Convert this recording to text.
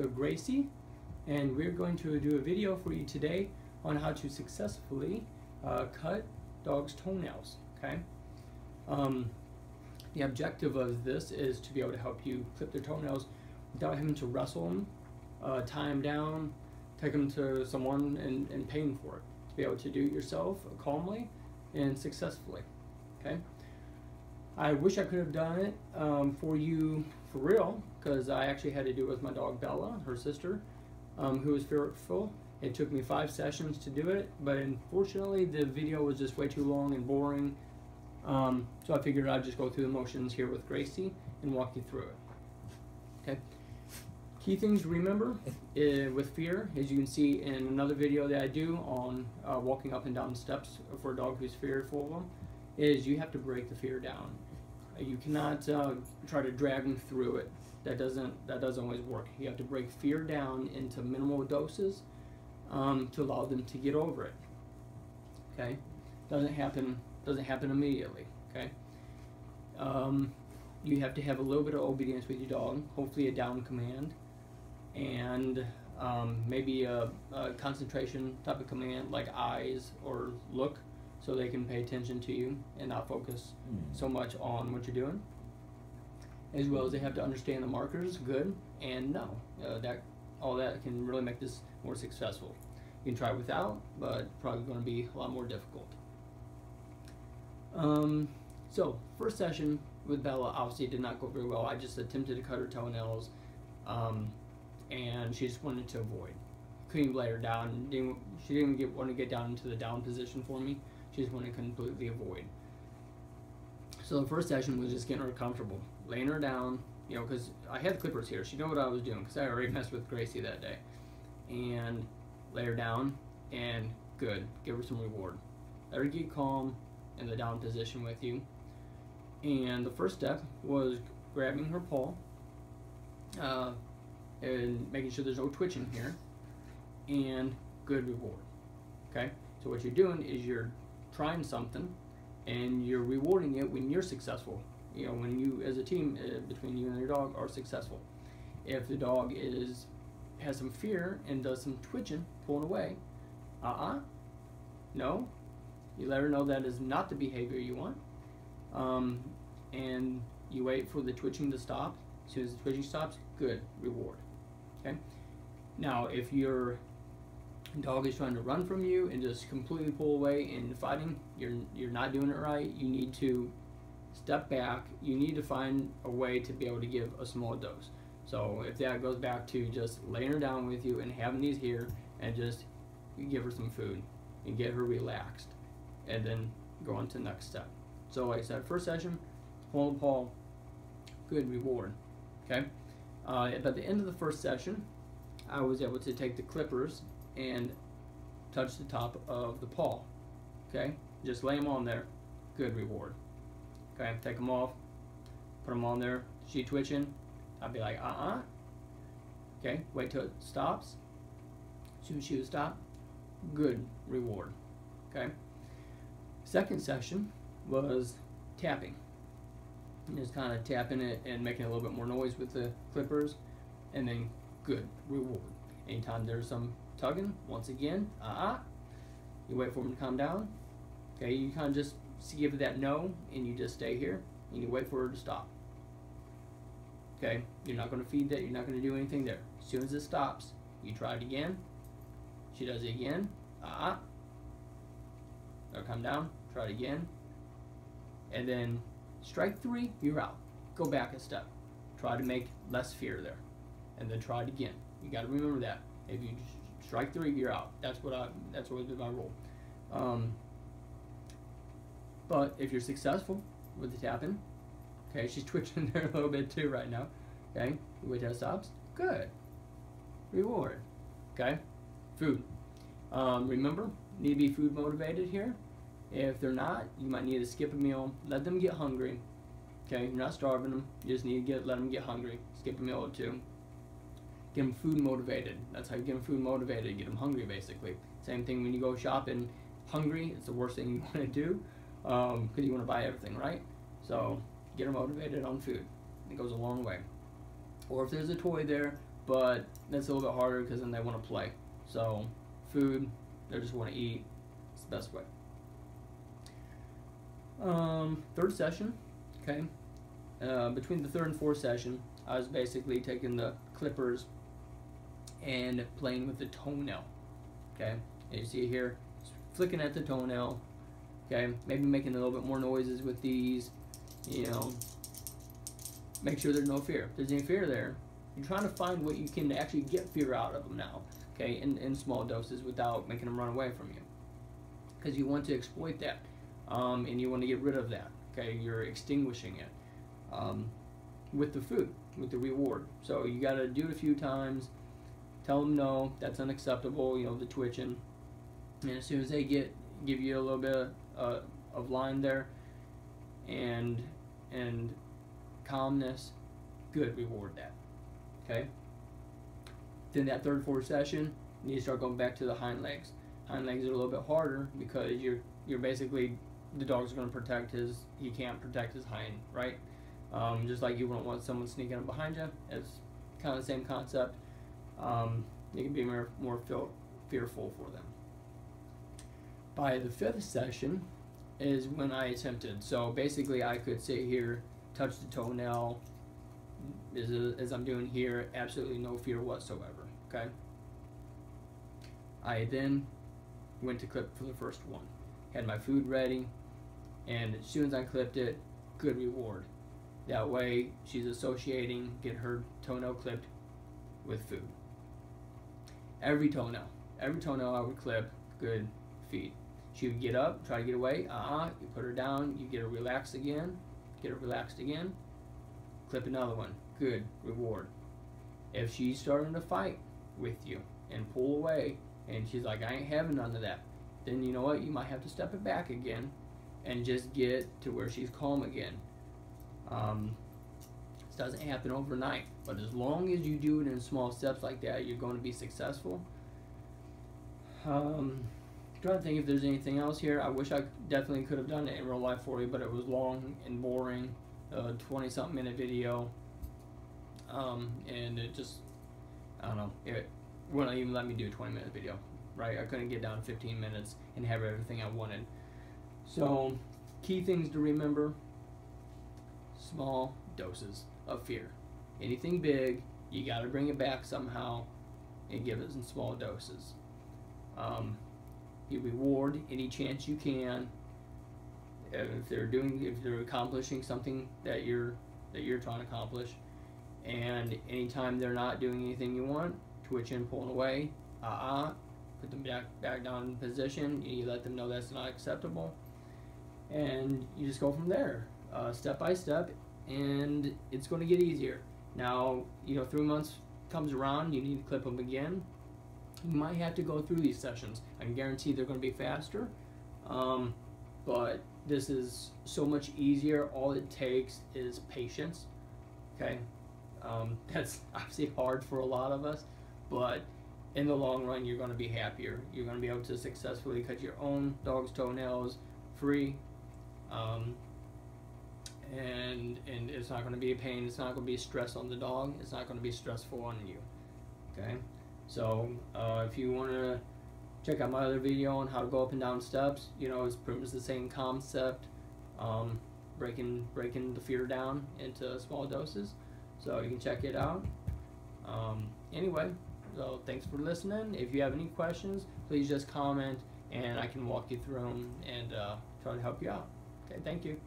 Gracie, and we're going to do a video for you today on how to successfully cut dogs' toenails. Okay. The objective of this is to be able to help you clip their toenails without having to wrestle them, tie them down, take them to someone and paying for it. To be able to do it yourself calmly and successfully. Okay. I wish I could have done it for you for real, because I actually had to do it with my dog Bella, her sister, who was fearful. It took me 5 sessions to do it, but unfortunately the video was just way too long and boring. So I figured I'd just go through the motions here with Gracie and walk you through it. Okay. Key things to remember with fear, as you can see in another video that I do on walking up and down steps for a dog who's fearful of them, is you have to break the fear down. You cannot try to drag them through it. That doesn't always work. You have to break fear down into minimal doses to allow them to get over it. Okay, doesn't happen immediately. Okay, you have to have a little bit of obedience with your dog. Hopefully a down command, and maybe a concentration type of command like eyes or look, so they can pay attention to you and not focus so much on what you're doing. As well as they have to understand the markers, good and no. All that can really make this more successful. You can try it without, but probably going to be a lot more difficult. So first session with Bella obviously did not go very well. I just attempted to cut her toenails, and she just wanted to avoid. Couldn't even lay her down. She didn't want to get down into the down position for me. She just wanted to completely avoid. So the first session was just getting her comfortable, laying her down, you know, because I had the clippers here. She knew what I was doing because I already messed with Gracie that day. And lay her down, and good, give her some reward. Let her get calm in the down position with you. And the first step was grabbing her paw and making sure there's no twitching here, and good reward. Okay, so what you're doing is you're trying something and you're rewarding it when you're successful. You know, when you as a team between you and your dog are successful. If the dog has some fear and does some twitching, pulling away, no, you let her know that is not the behavior you want, and you wait for the twitching to stop. As soon as the twitching stops, good, reward. Okay. Now if your dog is trying to run from you and just completely pull away and fighting, you're not doing it right. You need to step back. You need to find a way to be able to give a small dose. So if that goes back to just laying her down with you and having these here and just give her some food and get her relaxed, and then go on to the next step. So like I said, first session, hold the paw, good reward. Okay. At the end of the first session, I was able to take the clippers and touch the top of the paw. Okay, just lay them on there, good reward. Okay, take them off, put them on there. She twitching, I'd be like, okay, wait till it stops. As soon as she would stop, good reward. Okay. Second session was tapping. Just kind of tapping it and making a little bit more noise with the clippers, and then good reward. Anytime there's some tugging, once again, you wait for them to calm down. Okay, you kind of just give it that no, and you just stay here and you wait for her to stop. Okay, you're not going to feed that, you're not going to do anything there. As soon as it stops, you try it again. She does it again. They'll come down, try it again, and then strike 3, you're out. Go back a step. Try to make less fear there, and then try it again. You got to remember that. If you strike 3, you're out. That's always been my rule. But if you're successful with the tapping, okay, she's twitching there a little bit too right now. Okay, wait till it stops. Good. Reward. Okay, food. Remember, need to be food motivated here. If they're not, you might need to skip a meal. Let them get hungry. Okay, you're not starving them. You just need to let them get hungry. Skip a meal or 2. Get them food motivated. That's how you get them food motivated. Get them hungry, basically. Same thing when you go shopping. Hungry, it's the worst thing you want to do, because you want to buy everything, right? So get them motivated on food. It goes a long way. Or if there's a toy there, but that's a little bit harder because then they want to play. So food, they just want to eat. It's the best way. Third session, okay. Between the third and fourth session, I was basically taking the clippers and playing with the toenail, okay. And you see here, flicking at the toenail, okay. Maybe making a little bit more noises with these, you know. Make sure there's no fear. If there's any fear there, you're trying to find what you can actually get fear out of them now, okay, in small doses without making them run away from you, because you want to exploit that, and you want to get rid of that, okay. You're extinguishing it with the food, with the reward. So you got to do it a few times, tell them no, that's unacceptable, you know, the twitching, and as soon as they give you a little bit of line there and calmness, good, reward that, okay. Then that third, fourth session, you need to start going back to the hind legs. Hind legs are a little bit harder because you're basically, the dog's going to protect he can't protect his hind, right? Just like you wouldn't want someone sneaking up behind you. It's kind of the same concept. You can be more fearful for them. By the fifth session is when I attempted. So basically I could sit here, touch the toenail as I'm doing here, absolutely no fear whatsoever, okay? I then went to clip for the first one. Had my food ready, and as soon as I clipped it, good reward. That way she's associating get her toenail clipped with food. Every toenail I would clip, good feed. She would get up, try to get away, you put her down, you get her relaxed again, clip another one, good, reward. If she's starting to fight with you and pull away, and she's like, I ain't having none of that, then you know what, you might have to step it back again and just get to where she's calm again. This doesn't happen overnight, but as long as you do it in small steps like that, you're going to be successful. Trying to think if there's anything else here. I wish I definitely could have done it in real life for you, but it was long and boring, 20-something minute video, and it just, I don't know, it wouldn't even let me do a 20-minute video, right? I couldn't get down to 15 minutes and have everything I wanted. So, key things to remember: small doses of fear. Anything big, you got to bring it back somehow and give it in small doses. You reward any chance you can. If they're accomplishing something that you're trying to accomplish, and anytime they're not doing anything you want, twitch in, pulling away, put them back down in position. You let them know that's not acceptable, and you just go from there, step by step, and it's going to get easier. Now, 3 months comes around, you need to clip them again. You might have to go through these sessions. I can guarantee they're going to be faster, but this is so much easier. All it takes is patience, okay? That's obviously hard for a lot of us, but in the long run, you're going to be happier. You're going to be able to successfully cut your own dog's toenails free, and it's not going to be a pain. It's not going to be stress on the dog. It's not going to be stressful on you, okay? So if you want to check out my other video on how to go up and down steps, it's pretty much the same concept, breaking the fear down into small doses. So you can check it out. Anyway, so thanks for listening. If you have any questions, please just comment and I can walk you through them and try to help you out. Okay, thank you.